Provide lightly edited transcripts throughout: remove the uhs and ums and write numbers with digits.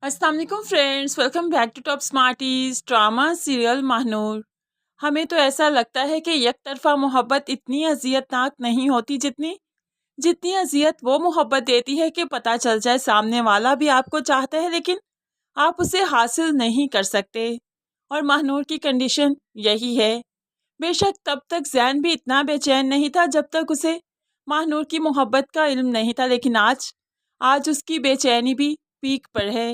अस्सलाम वालेकुम friends, welcome back to top smarties drama serial Mahanoor. हमें तो ऐसा लगता है कि एक तरफा मोहब्बत इतनी अजियतनाक नहीं होती जितनी जितनी अजियत वो मोहब्बत देती है कि पता चल जाए सामने वाला भी आपको चाहता है लेकिन आप उसे हासिल नहीं कर सकते। और महानूर की कंडीशन यही है। बेशक तब तक जैन भी इतना बेचैन नहीं था जब तक उसे महानूर की मोहब्बत का इल्म नहीं था, लेकिन आज आज उसकी बेचैनी भी पीक पर है।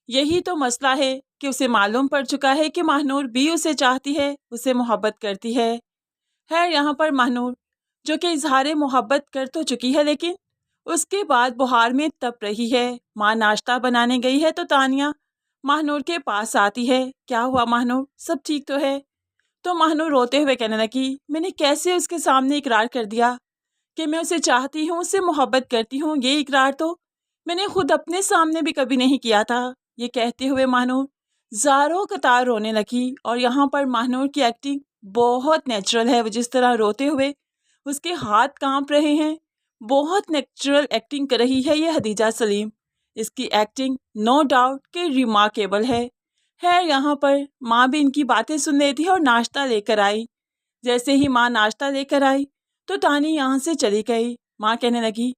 यही तो मसला है कि उसे मालूम पड़ चुका है कि महानूर भी उसे चाहती है, उसे मोहब्बत करती है। यहाँ पर महानूर जो कि इजहार मोहब्बत कर तो चुकी है, लेकिन उसके बाद बुहार में तप रही है। माँ नाश्ता बनाने गई है तो तानिया महानूर के पास आती है। क्या हुआ महानूर, सब ठीक तो है? तो महानूर रोते हुए कहने लगी, मैंने कैसे उसके सामने इकरार कर दिया कि मैं उसे चाहती हूँ, उससे मोहब्बत करती हूँ। ये इकरार तो मैंने खुद अपने सामने भी कभी नहीं किया था। ये कहते हुए महानूर ज़ारों कतार रोने लगी। और यहाँ पर महानूर की एक्टिंग बहुत नेचुरल है। वो जिस तरह रोते हुए उसके हाथ कांप रहे हैं, बहुत नेचुरल एक्टिंग कर रही है ये हदीजा सलीम। इसकी एक्टिंग नो डाउट कि रिमार्केबल है। यहाँ पर माँ भी इनकी बातें सुन रही थी और नाश्ता लेकर आई। जैसे ही माँ नाश्ता लेकर आई तो तानी यहाँ से चली गई। माँ कहने लगी,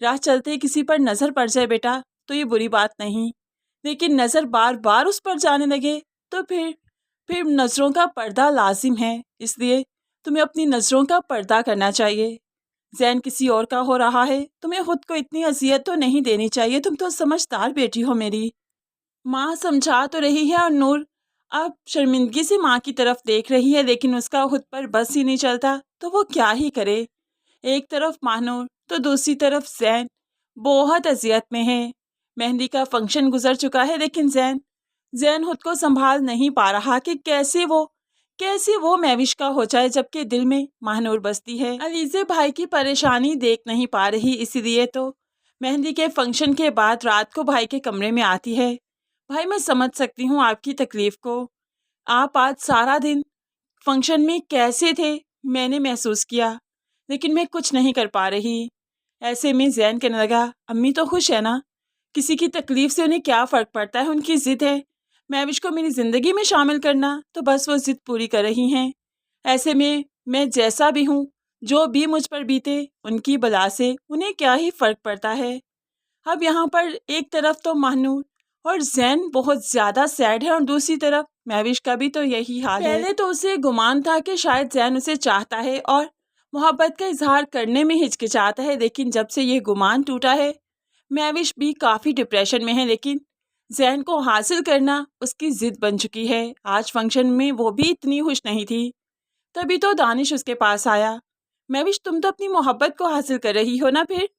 राह चलते किसी पर नज़र पड़ जाए बेटा तो ये बुरी बात नहीं, लेकिन नज़र बार बार उस पर जाने लगे तो फिर नज़रों का पर्दा लाजिम है। इसलिए तुम्हें अपनी नज़रों का पर्दा करना चाहिए। जैन किसी और का हो रहा है, तुम्हें खुद को इतनी अजियत तो नहीं देनी चाहिए। तुम तो समझदार बेटी हो मेरी। माँ समझा तो रही है और नूर अब शर्मिंदगी से माँ की तरफ देख रही है, लेकिन उसका खुद पर बस ही नहीं चलता तो वो क्या ही करे। एक तरफ महानूर तो दूसरी तरफ जैन बहुत अजियत में है। मेहंदी का फंक्शन गुजर चुका है, लेकिन जैन खुद को संभाल नहीं पा रहा कि कैसे वो महविश का हो जाए, जबकि दिल में महानूर बसती है। अलीज़े भाई की परेशानी देख नहीं पा रही, इसीलिए तो मेहंदी के फंक्शन के बाद रात को भाई के कमरे में आती है। भाई, मैं समझ सकती हूँ आपकी तकलीफ़ को। आप आज सारा दिन फंक्शन में कैसे थे मैंने महसूस किया, लेकिन मैं कुछ नहीं कर पा रही। ऐसे में जैन कहने लगा, अम्मी तो खुश है ना? किसी की तकलीफ़ से उन्हें क्या फ़र्क पड़ता है, उनकी ज़िद है महविश को मेरी ज़िंदगी में शामिल करना, तो बस वो ज़िद पूरी कर रही हैं। ऐसे में मैं जैसा भी हूँ, जो भी मुझ पर बीते उनकी बला से उन्हें क्या ही फ़र्क पड़ता है। अब यहाँ पर एक तरफ तो महानूर और जैन बहुत ज़्यादा सैड है और दूसरी तरफ महविश का भी तो यही हाल है। पहले तो उसे गुमान था कि शायद जैन उसे चाहता है और मोहब्बत का इजहार करने में हिचकिचाता है, लेकिन जब से ये गुमान टूटा है महविश भी काफ़ी डिप्रेशन में है। लेकिन जैन को हासिल करना उसकी ज़िद बन चुकी है। आज फंक्शन में वो भी इतनी खुश नहीं थी, तभी तो दानिश उसके पास आया। महविश, तुम तो अपनी मोहब्बत को हासिल कर रही हो ना, फिर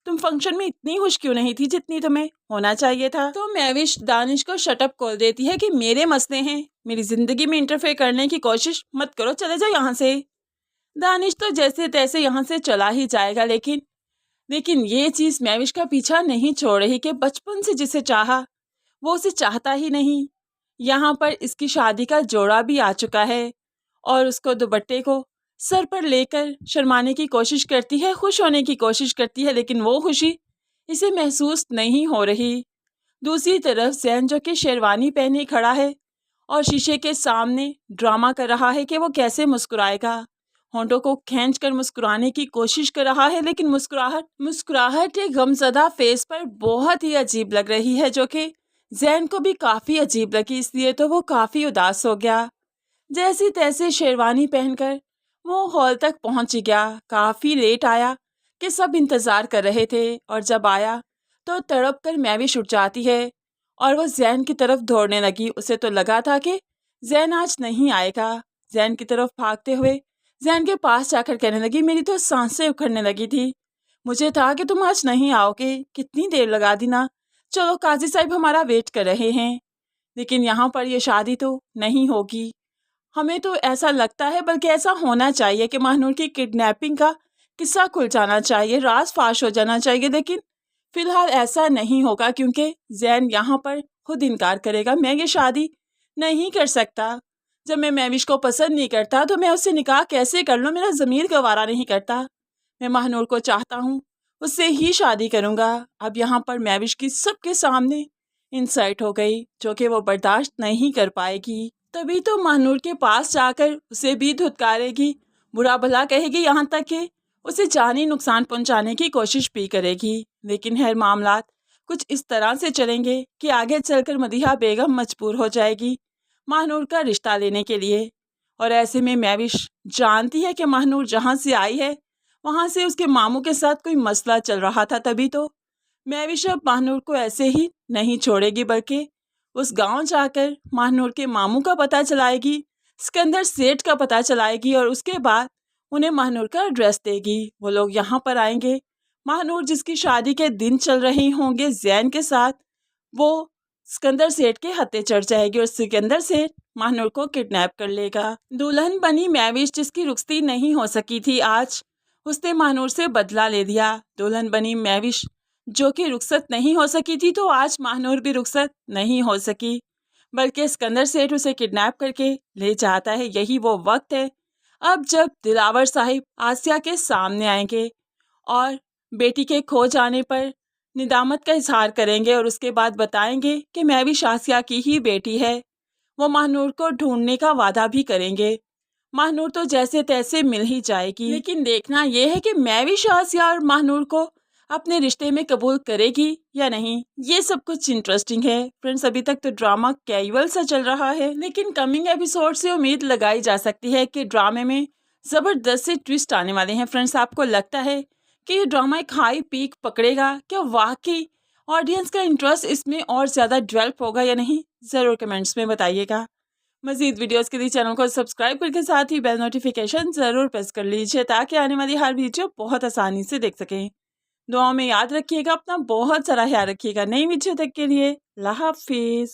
तुम फंक्शन में इतनी खुश क्यों नहीं थी जितनी तुम्हें होना चाहिए था? तो महविश दानिश को शटअप खोल देती है कि मेरे मसले हैं, मेरी ज़िंदगी में इंटरफेयर करने की कोशिश मत करो, चले जाओ यहाँ से। दानिश तो जैसे तैसे यहाँ से चला ही जाएगा, लेकिन ये चीज़ महविश का पीछा नहीं छोड़ रही कि बचपन से जिसे चाहा वो उसे चाहता ही नहीं। यहाँ पर इसकी शादी का जोड़ा भी आ चुका है और उसको दुपट्टे को सर पर लेकर शर्माने की कोशिश करती है, खुश होने की कोशिश करती है, लेकिन वो खुशी इसे महसूस नहीं हो रही। दूसरी तरफ जैन जो कि शेरवानी पहने खड़ा है और शीशे के सामने ड्रामा कर रहा है कि वो कैसे मुस्कुराएगा। होंठों को खींचकर मुस्कुराने की कोशिश कर रहा है, लेकिन मुस्कुराहट एक गमज़दा फेस पर बहुत ही अजीब लग रही है, जो कि जैन को भी काफ़ी अजीब लगी। इसलिए तो वो काफ़ी उदास हो गया। जैसी तैसे शेरवानी पहनकर वो हॉल तक पहुंच गया। काफ़ी लेट आया कि सब इंतज़ार कर रहे थे, और जब आया तो तड़प कर महविश उठ जाती है और वो जैन की तरफ दौड़ने लगी। उसे तो लगा था कि जैन आज नहीं आएगा। जैन की तरफ भागते हुए जैन के पास जाकर कहने लगी, मेरी तो सांसें उखड़ने लगी थी, मुझे था कि तुम आज नहीं आओगे, कितनी देर लगा दी ना। चलो, काजी साहब हमारा वेट कर रहे हैं। लेकिन यहाँ पर ये शादी तो नहीं होगी। हमें तो ऐसा लगता है, बल्कि ऐसा होना चाहिए कि महानूर की किडनैपिंग का किस्सा खुल जाना चाहिए, राज फाश हो जाना चाहिए, लेकिन फिलहाल ऐसा नहीं होगा क्योंकि जैन यहाँ पर खुद इनकार करेगा। मैं ये शादी नहीं कर सकता। जब मैं महविश को पसंद नहीं करता तो मैं उससे निकाह कैसे कर लूँ? मेरा ज़मीर गवारा नहीं करता। मैं महानूर को चाहता हूँ, उससे ही शादी करूँगा। अब यहाँ पर महविश की सबके सामने इंसल्ट हो गई, जो कि वो बर्दाश्त नहीं कर पाएगी। तभी तो महानूर के पास जाकर उसे भी धुतकारेगी, बुरा भला कहेगी, यहाँ तक कि उसे जानी नुकसान पहुंचाने की कोशिश भी करेगी। लेकिन हर मामला कुछ इस तरह से चलेंगे कि आगे चलकर मदीहा बेगम मजबूर हो जाएगी महानूर का रिश्ता लेने के लिए। और ऐसे में महविश जानती है कि महानूर जहाँ से आई है वहाँ से उसके मामू के साथ कोई मसला चल रहा था। तभी तो महविश अब महानूर को ऐसे ही नहीं छोड़ेगी, बल्कि उस गांव जाकर महानूर के मामू का पता चलाएगी, सिकंदर सेठ का पता चलाएगी और उसके बाद उन्हें महानूर का एड्रेस देगी। वो लोग यहाँ पर आएंगे। महानूर जिसकी शादी के दिन चल रहे होंगे जैन के साथ, वो सिकंदर सेठ के हत्थे चढ़ जाएगी और सिकंदर सेठ महानूर को किडनैप कर लेगा। दुल्हन बनी महविश जिसकी रुखसती नहीं हो सकी थी, आज उसने महानूर से बदला ले दिया। दुल्हन बनी महविश जो कि रुखसत नहीं हो सकी थी, तो आज महानूर भी रुखसत नहीं हो सकी, बल्कि सिकंदर सेठ उसे किडनैप करके ले जाता है। यही वो वक्त है अब जब दिलावर साहिब आसिया के सामने आएंगे और बेटी के खो जाने पर निदामत का इजहार करेंगे और उसके बाद बताएंगे कि महविश आसिया की ही बेटी है। वो महानूर को ढूंढने का वादा भी करेंगे। महानूर तो जैसे तैसे मिल ही जाएगी, लेकिन देखना यह है कि महविश आसिया और महानूर को अपने रिश्ते में कबूल करेगी या नहीं। ये सब कुछ इंटरेस्टिंग है फ्रेंड्स। अभी तक तो ड्रामा कैजुअल सा चल रहा है, लेकिन कमिंग एपिसोड से उम्मीद लगाई जा सकती है कि ड्रामे में जबरदस्त से ट्विस्ट आने वाले हैं। फ्रेंड्स, आपको लगता है कि ये ड्रामा एक हाई पीक पकड़ेगा? क्या वाकई ऑडियंस का इंटरेस्ट इसमें और ज़्यादा डेवलप होगा या नहीं? ज़रूर कमेंट्स में बताइएगा। मज़ीद वीडियोस के लिए चैनल को सब्सक्राइब करके साथ ही बेल नोटिफिकेशन ज़रूर प्रेस कर लीजिए, ताकि आने वाली हर वीडियो बहुत आसानी से देख सकें। दुआओं में याद रखिएगा, अपना बहुत सारा ख्याल रखिएगा। नई वीडियो तक के लिए अल्लाह हाफिज़।